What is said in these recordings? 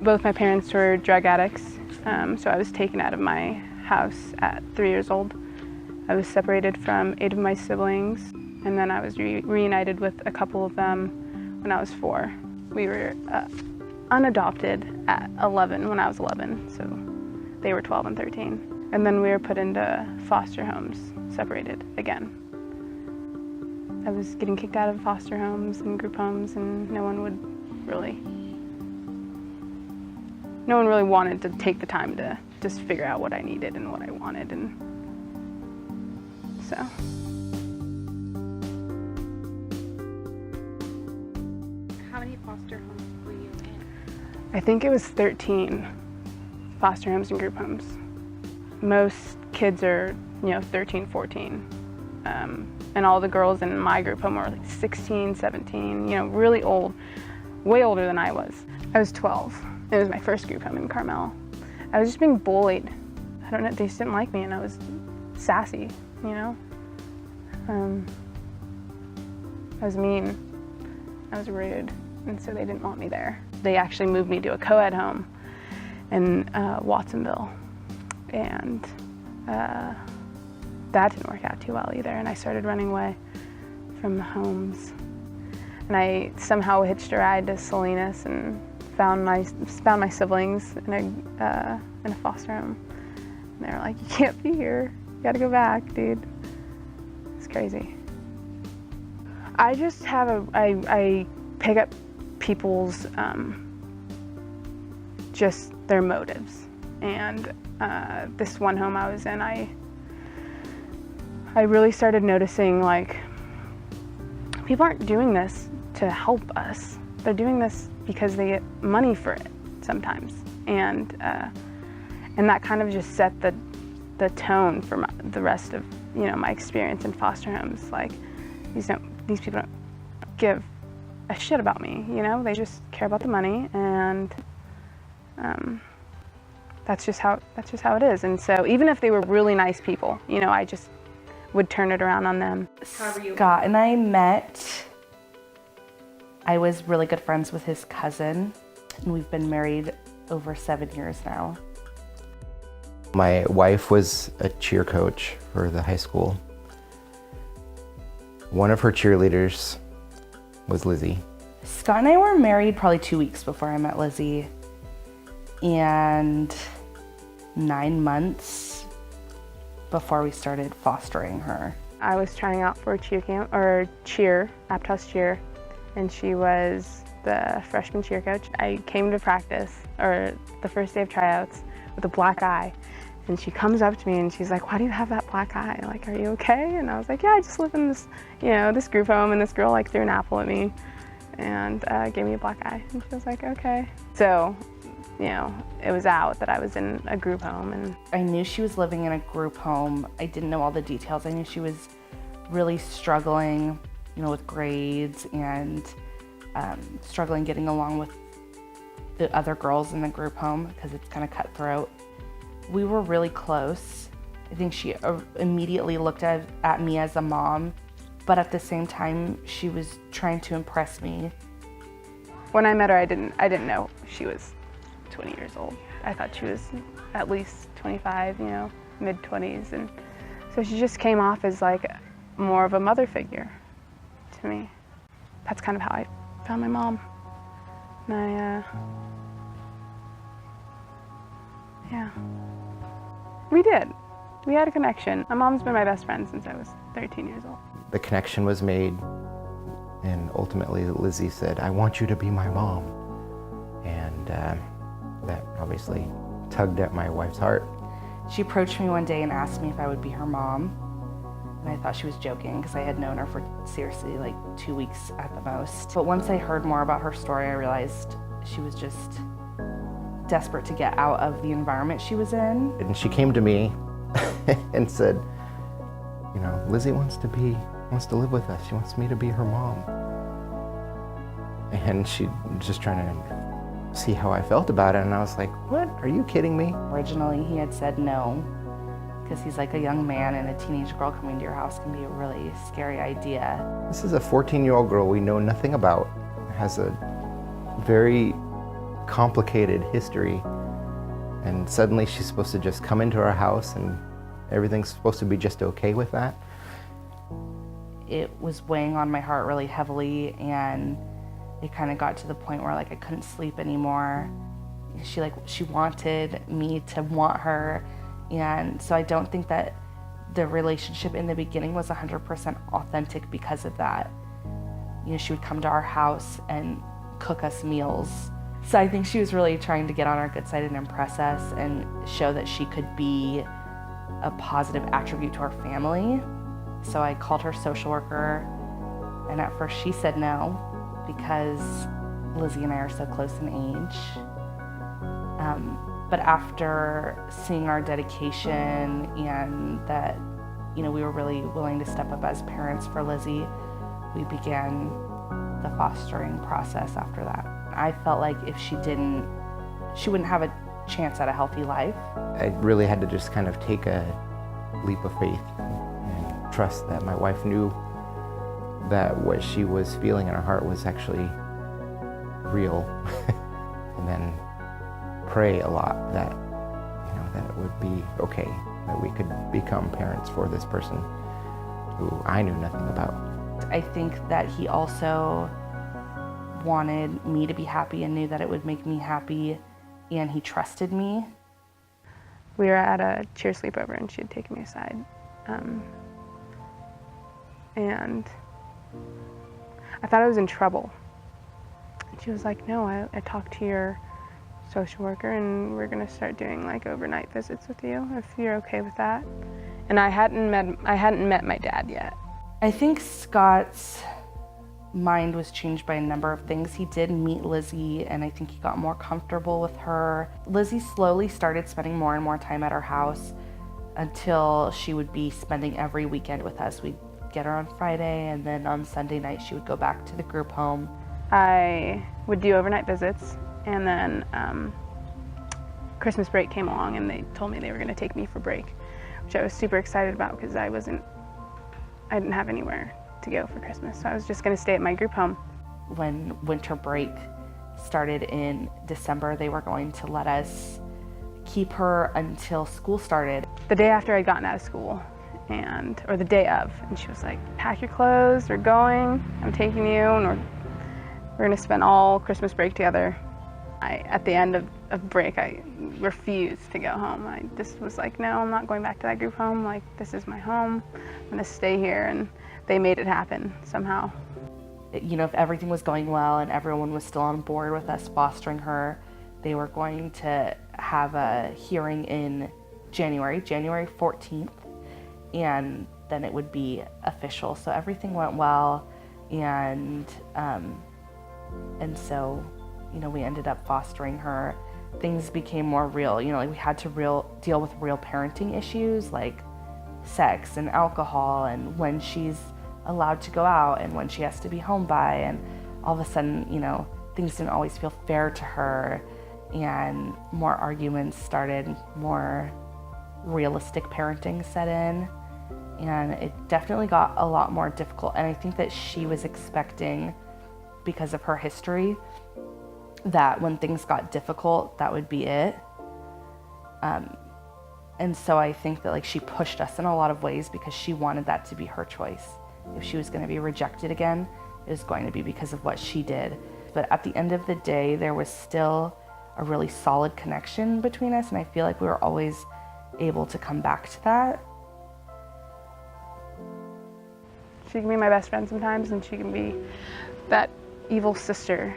Both my parents were drug addicts, so I was taken out of my house at 3 years old. I was separated from 8 of my siblings, and then I was reunited with a couple of them when I was 4. We were unadopted at 11 when I was 11, so they were 12 and 13. And then we were put into foster homes, separated again. I was getting kicked out of foster homes and group homes, and no one really wanted to take the time to just figure out what I needed and what I wanted, and so. How many foster homes were you in? I think it was 13 foster homes and group homes. Most kids are, 13, 14. And all the girls in my group home were like 16, 17, really old, way older than I was. I was 12. It was my first group home in Carmel. I was just being bullied. I don't know, they just didn't like me, and I was sassy, I was mean, I was rude, and so they didn't want me there. They actually moved me to a co-ed home in Watsonville, and that didn't work out too well either, and I started running away from the homes. And I somehow hitched a ride to Salinas and found my siblings in a foster home. And they were like, "You can't be here. You gotta go back, dude." It's crazy. I just have I pick up people's just their motives. And this one home I was in, I really started noticing, like, people aren't doing this to help us. They're doing this because they get money for it sometimes. And that kind of just set the tone for the rest of, my experience in foster homes. Like, these people don't give a shit about me, They just care about the money, and that's just how it is. And so even if they were really nice people, I just would turn it around on them. Scott and I met, I was really good friends with his cousin, and we've been married over 7 years now. My wife was a cheer coach for the high school. One of her cheerleaders was Lizzie. Scott and I were married probably 2 weeks before I met Lizzie, and 9 months before we started fostering her. I was trying out for cheer camp, or Aptos cheer, and she was the freshman cheer coach. I came to practice, or the first day of tryouts, with a black eye, and she comes up to me and she's like, "Why do you have that black eye? Like, are you okay?" And I was like, "Yeah, I just live in this, this group home, and this girl threw an apple at me and gave me a black eye." And she was like, "Okay." So, it was out that I was in a group home. And I knew she was living in a group home. I didn't know all the details. I knew she was really struggling, with grades, and struggling getting along with the other girls in the group home because it's kind of cutthroat. We were really close. I think she immediately looked at me as a mom, but at the same time, she was trying to impress me. When I met her, I didn't know she was 20 years old. I thought she was at least 25, mid-20s. And so she just came off as like more of a mother figure to me. That's kind of how I found my mom. And yeah. We did. We had a connection. My mom's been my best friend since I was 13 years old. The connection was made, and ultimately Lizzie said, "I want you to be my mom." And that obviously tugged at my wife's heart. She approached me one day and asked me if I would be her mom. And I thought she was joking because I had known her for seriously like 2 weeks at the most. But once I heard more about her story, I realized she was just desperate to get out of the environment she was in. And she came to me and said, "Lizzie wants to live with us. She wants me to be her mom." And she was just trying to see how I felt about it, and I was like, "What? Are you kidding me?" Originally, he had said no, because he's like, a young man and a teenage girl coming to your house can be a really scary idea. This is a 14-year-old girl we know nothing about, has a very complicated history, and suddenly she's supposed to just come into our house and everything's supposed to be just okay with that. It was weighing on my heart really heavily, and it kind of got to the point where like I couldn't sleep anymore. She wanted me to want her, and so I don't think that the relationship in the beginning was 100% authentic because of that. You know, she would come to our house and cook us meals. So I think she was really trying to get on our good side and impress us and show that she could be a positive attribute to our family. So I called her social worker, and at first she said no because Lizzie and I are so close in age. But after seeing our dedication and that, you know, we were really willing to step up as parents for Lizzie, we began the fostering process after that. I felt like if she wouldn't have a chance at a healthy life. I really had to just kind of take a leap of faith and trust that my wife knew that what she was feeling in her heart was actually real. And then pray a lot that, you know, that it would be okay, that we could become parents for this person who I knew nothing about. I think that he also wanted me to be happy and knew that it would make me happy, and he trusted me. We were at a cheer sleepover and she had taken me aside. And I thought I was in trouble. And she was like, no, I talked to your social worker and we're gonna start doing like overnight visits with you if you're okay with that. And I hadn't met my dad yet. I think Scott's mind was changed by a number of things. He did meet Lizzie, and I think he got more comfortable with her. Lizzie slowly started spending more and more time at our house until she would be spending every weekend with us. We'd get her on Friday, and then on Sunday night she would go back to the group home. I would do overnight visits, and then Christmas break came along and they told me they were gonna take me for break, which I was super excited about because I didn't have anywhere to go for Christmas, so I was just gonna stay at my group home. When winter break started in December, they were going to let us keep her until school started. The day after I'd gotten out of school, or the day of, and she was like, pack your clothes, we're going, I'm taking you, and we're gonna spend all Christmas break together. At the end of break, I refused to go home. I just was like, no, I'm not going back to that group home. Like, this is my home. I'm gonna stay here, and they made it happen somehow. You know, if everything was going well and everyone was still on board with us fostering her, they were going to have a hearing in January 14th, and then it would be official. So everything went well, and so, you know, we ended up fostering her. Things became more real. You know, like we had to deal with real parenting issues like sex and alcohol, and when she's allowed to go out and when she has to be home by, and all of a sudden, you know, things didn't always feel fair to her, and more arguments started, more realistic parenting set in, and it definitely got a lot more difficult. And I think that she was expecting, because of her history, that when things got difficult, that would be it. And so I think that like she pushed us in a lot of ways because she wanted that to be her choice. If she was going to be rejected again, it was going to be because of what she did. But at the end of the day, there was still a really solid connection between us, and I feel like we were always able to come back to that. She can be my best friend sometimes, and she can be that evil sister,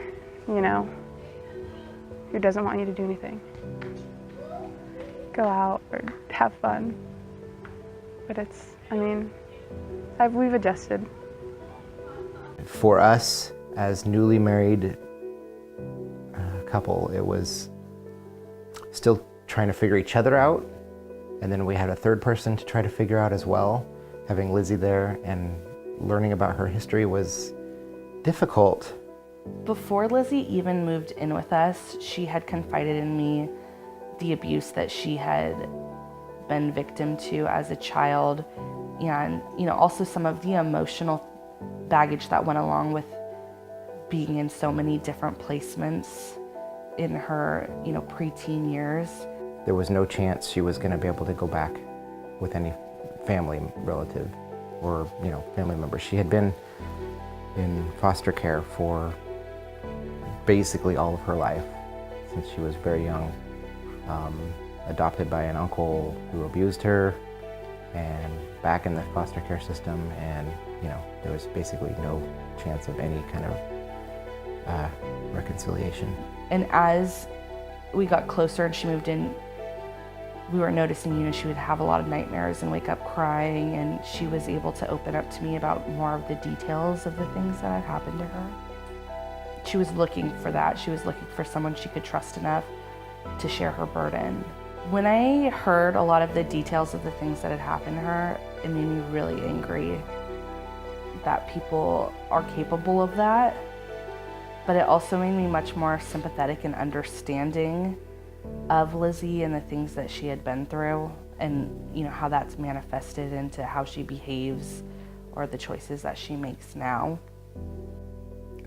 you know, who doesn't want you to do anything. Go out or have fun. But we've adjusted. For us, as newly married couple, it was still trying to figure each other out. And then we had a third person to try to figure out as well. Having Lizzie there and learning about her history was difficult. Before Lizzie even moved in with us, she had confided in me the abuse that she had been victim to as a child, and, you know, also some of the emotional baggage that went along with being in so many different placements in her, preteen years. There was no chance she was going to be able to go back with any family relative or, family member. She had been in foster care for basically all of her life since she was very young. Adopted by an uncle who abused her, and back in the foster care system, and there was basically no chance of any kind of reconciliation. And as we got closer and she moved in, we were noticing, she would have a lot of nightmares and wake up crying, and she was able to open up to me about more of the details of the things that had happened to her. She was looking for that. She was looking for someone she could trust enough to share her burden. When I heard a lot of the details of the things that had happened to her, it made me really angry that people are capable of that. But it also made me much more sympathetic and understanding of Lizzie and the things that she had been through, and how that's manifested into how she behaves or the choices that she makes now.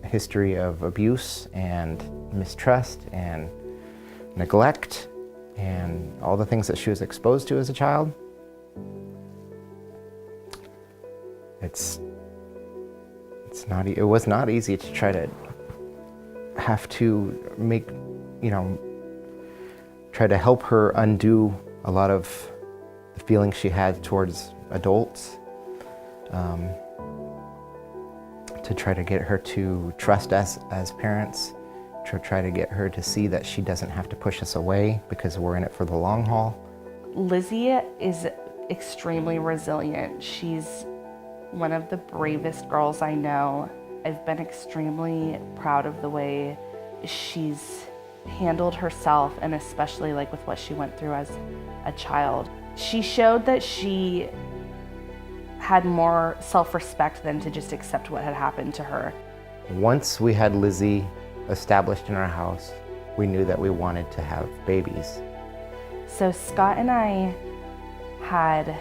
A history of abuse and mistrust and neglect and all the things that she was exposed to as a child. It was not easy to try to have to make, try to help her undo a lot of the feelings she had towards adults, to try to get her to trust us as parents, to try to get her to see that she doesn't have to push us away because we're in it for the long haul. Lizzie is extremely resilient. She's one of the bravest girls I know. I've been extremely proud of the way she's handled herself, and especially with what she went through as a child. She showed that she had more self-respect than to just accept what had happened to her. Once we had Lizzie established in our house, we knew that we wanted to have babies. So Scott and I had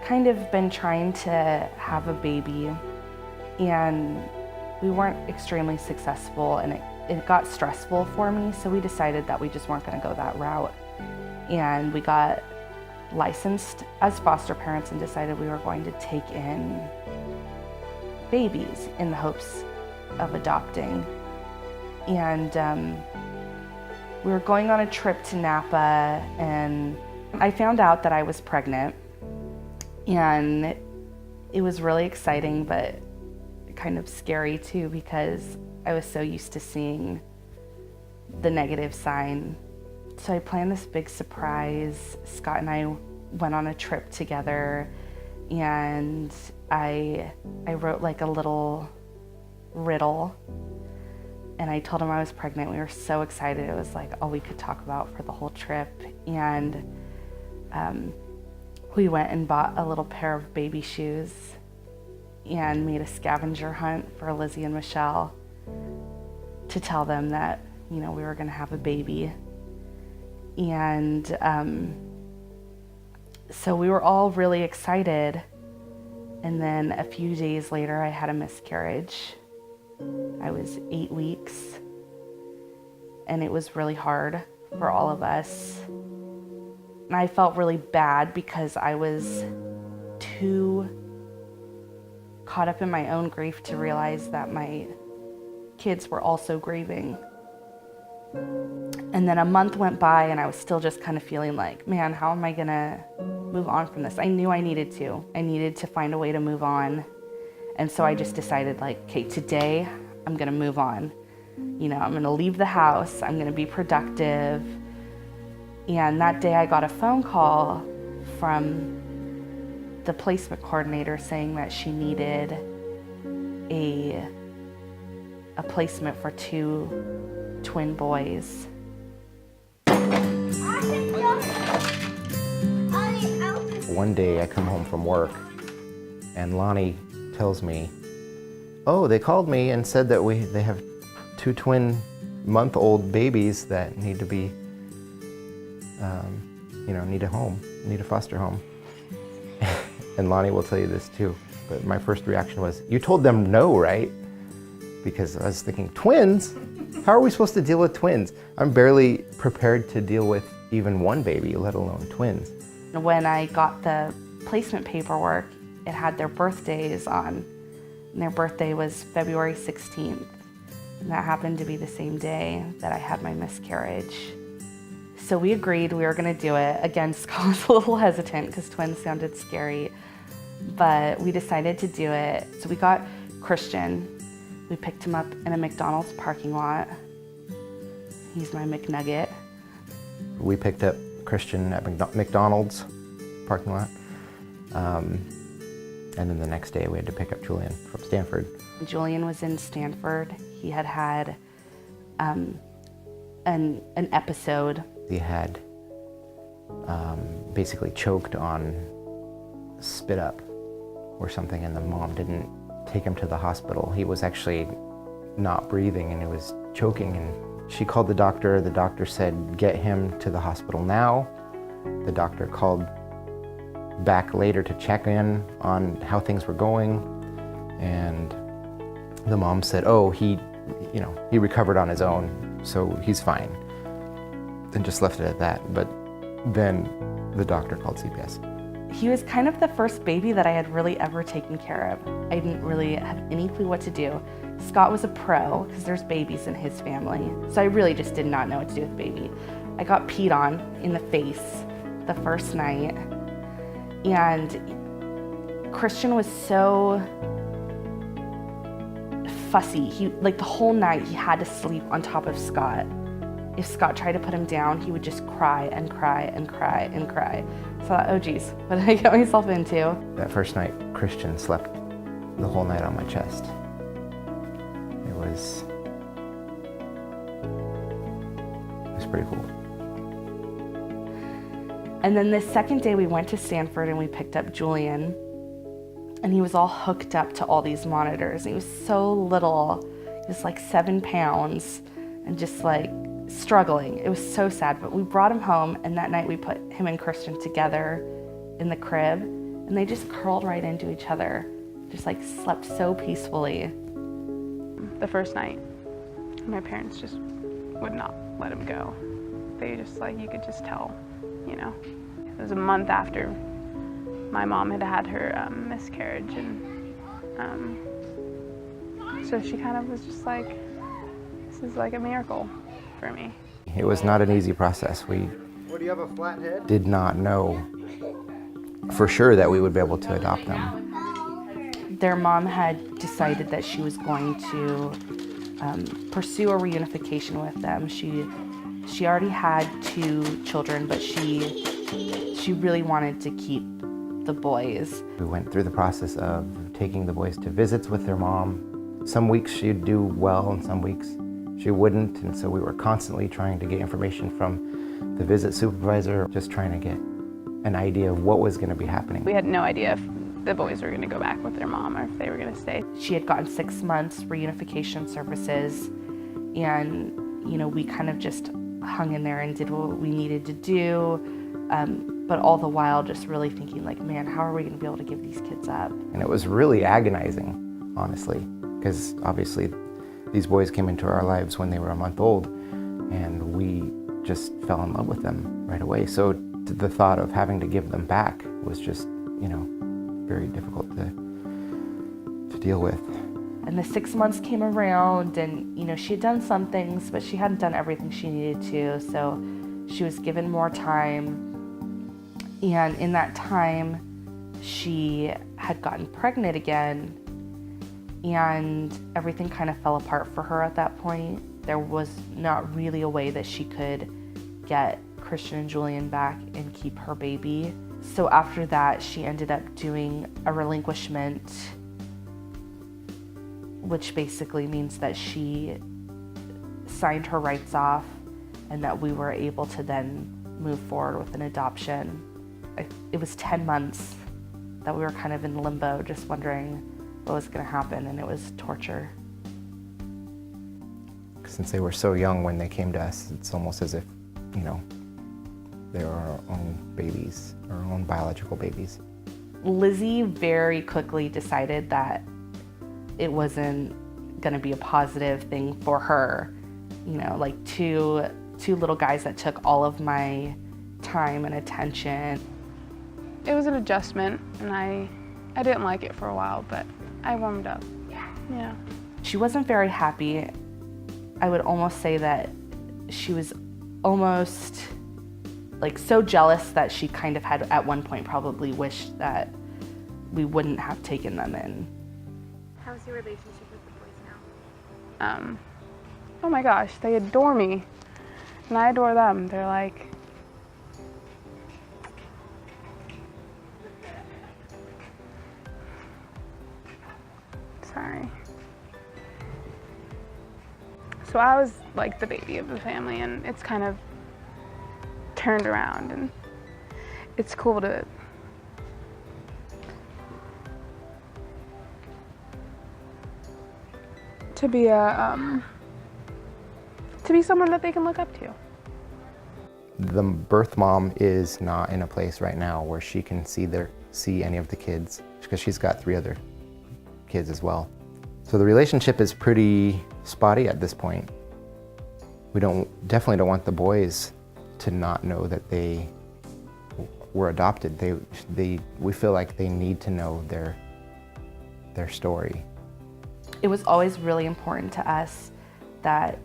kind of been trying to have a baby, and we weren't extremely successful, and it got stressful for me, so we decided that we just weren't going to go that route. And we got licensed as foster parents and decided we were going to take in babies in the hopes of adopting. And we were going on a trip to Napa, and I found out that I was pregnant, and it was really exciting, but kind of scary too, because I was so used to seeing the negative sign. So I planned this big surprise. Scott and I went on a trip together, and I wrote a little riddle, and I told him I was pregnant. We were so excited. It was all we could talk about for the whole trip. And we went and bought a little pair of baby shoes and made a scavenger hunt for Lizzie and Michelle to tell them that, we were going to have a baby. And so we were all really excited. And then a few days later, I had a miscarriage. I was 8 weeks, and it was really hard for all of us. And I felt really bad because I was too caught up in my own grief to realize that my kids were also grieving. And then a month went by, and I was still just kind of feeling man, how am I gonna move on from this? I knew I needed to. I needed to find a way to move on. And so I just decided okay, today I'm gonna move on. I'm gonna leave the house, I'm gonna be productive. And that day I got a phone call from the placement coordinator saying that she needed a placement for 2 twin boys. One day I come home from work, and Lonnie tells me, oh, they called me and said that they have 2 month-old babies that need to be, need a home, need a foster home. And Lonnie will tell you this too, but my first reaction was, you told them no, right? because I was thinking, twins? How are we supposed to deal with twins? I'm barely prepared to deal with even one baby, let alone twins. When I got the placement paperwork, it had their birthdays on, and their birthday was February 16th. And that happened to be the same day that I had my miscarriage. So we agreed we were gonna do it. Again, Scott was a little hesitant because twins sounded scary, but we decided to do it. So we got Christian. We picked him up in a McDonald's parking lot. He's my McNugget. We picked up Christian at McDonald's parking lot. And then the next day we had to pick up Julian from Stanford. Julian was in Stanford. He had an episode. He had basically choked on spit up or something, and the mom didn't take him to the hospital. He was actually not breathing and he was choking, and she called the doctor. The doctor said, get him to the hospital now. The doctor called back later to check in on how things were going, and the mom said, oh, he recovered on his own, so he's fine, and just left it at that. But then the doctor called CPS. He was kind of the first baby that I had really ever taken care of. I didn't really have any clue what to do. Scott was a pro because there's babies in his family, so I really just did not know what to do with the baby. I got peed on in the face the first night, and Christian was so fussy. The whole night he had to sleep on top of Scott. If Scott tried to put him down, he would just cry and cry and cry and cry. So I thought, oh geez, what did I get myself into? That first night, Christian slept the whole night on my chest. It was pretty cool. And then the second day we went to Stanford and we picked up Julian, and he was all hooked up to all these monitors. He was so little, he was like 7 pounds and just like struggling. It was so sad, but we brought him home, and that night we put him and Christian together in the crib, and they just curled right into each other, just like slept so peacefully. The first night, my parents just would not let him go. They just you could just tell, It was a month after my mom had had her miscarriage, and so she kind of was just like, this is like a miracle for me. It was not an easy process. We did not know for sure that we would be able to adopt them. Their mom had decided that she was going to pursue a reunification with them. She already had 2 children, but she really wanted to keep the boys. We went through the process of taking the boys to visits with their mom. Some weeks she'd do well, and some weeks she wouldn't, and so we were constantly trying to get information from the visit supervisor, just trying to get an idea of what was going to be happening. We had no idea if the boys were going to go back with their mom or if they were going to stay. She had gotten 6 months reunification services, and we kind of just hung in there and did what we needed to do, but all the while just really thinking man, how are we going to be able to give these kids up? And it was really agonizing, honestly, because obviously these boys came into our lives when they were a month old, and we just fell in love with them right away. So the thought of having to give them back was just, very difficult to deal with. And the 6 months came around, and she had done some things, but she hadn't done everything she needed to, so she was given more time. And in that time, she had gotten pregnant again, and everything kind of fell apart for her at that point. There was not really a way that she could get Christian and Julian back and keep her baby. So after that, she ended up doing a relinquishment, which basically means that she signed her rights off and that we were able to then move forward with an adoption. It was 10 months that we were kind of in limbo, just wondering what was going to happen, and it was torture. Since they were so young when they came to us, it's almost as if, they were our own babies, our own biological babies. Lizzie very quickly decided that it wasn't going to be a positive thing for her. You know, like two little guys that took all of my time and attention. It was an adjustment, and I didn't like it for a while, but I warmed up. Yeah. She wasn't very happy. I would almost say that she was almost like so jealous that she kind of had at one point probably wished that we wouldn't have taken them in. How's your relationship with the boys now? Oh my gosh, they adore me, and I adore them. They're like, sorry. So I was like the baby of the family, and it's kind of turned around, and it's cool to be someone that they can look up to. The birth mom is not in a place right now where she can see any of the kids, because she's got 3 other kids as well. So the relationship is pretty spotty at this point. We definitely don't want the boys to not know that they were adopted. We feel like they need to know their story. It was always really important to us that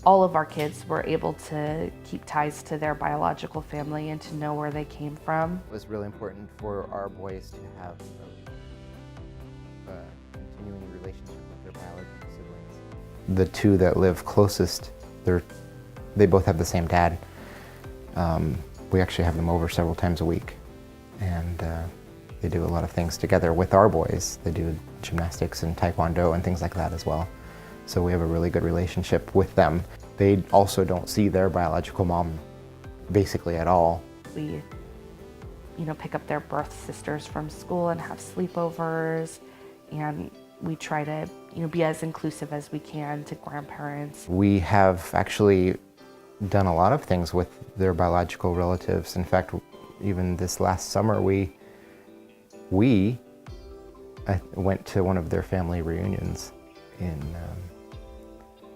all of our kids were able to keep ties to their biological family and to know where they came from. It was really important for our boys to have a continuing relationship with their biological siblings. The 2 that live closest, they both have the same dad. We actually have them over several times a week, and they do a lot of things together with our boys. They do gymnastics and taekwondo and things like that as well. So we have a really good relationship with them. They also don't see their biological mom basically at all. We, pick up their birth sisters from school and have sleepovers, and we try to, be as inclusive as we can to grandparents. We have actually done a lot of things with their biological relatives. In fact, even this last summer, we went to one of their family reunions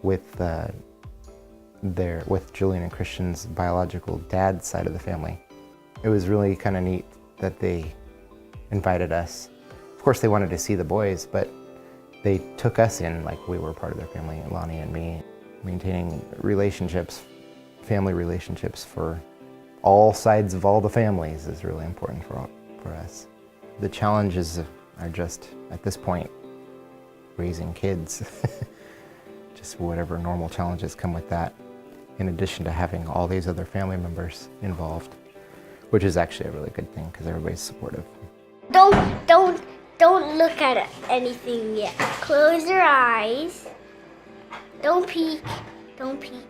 with Julian and Christian's biological dad's side of the family. It was really kind of neat that they invited us. Of course, they wanted to see the boys, but they took us in like we were part of their family, Lonnie and me. Maintaining relationships, family relationships for all sides of all the families is really important for us. The challenges are just, at this point, raising kids. Just whatever normal challenges come with that, in addition to having all these other family members involved, which is actually a really good thing because everybody's supportive. Don't look at anything yet. Close your eyes. Don't peek. Don't peek.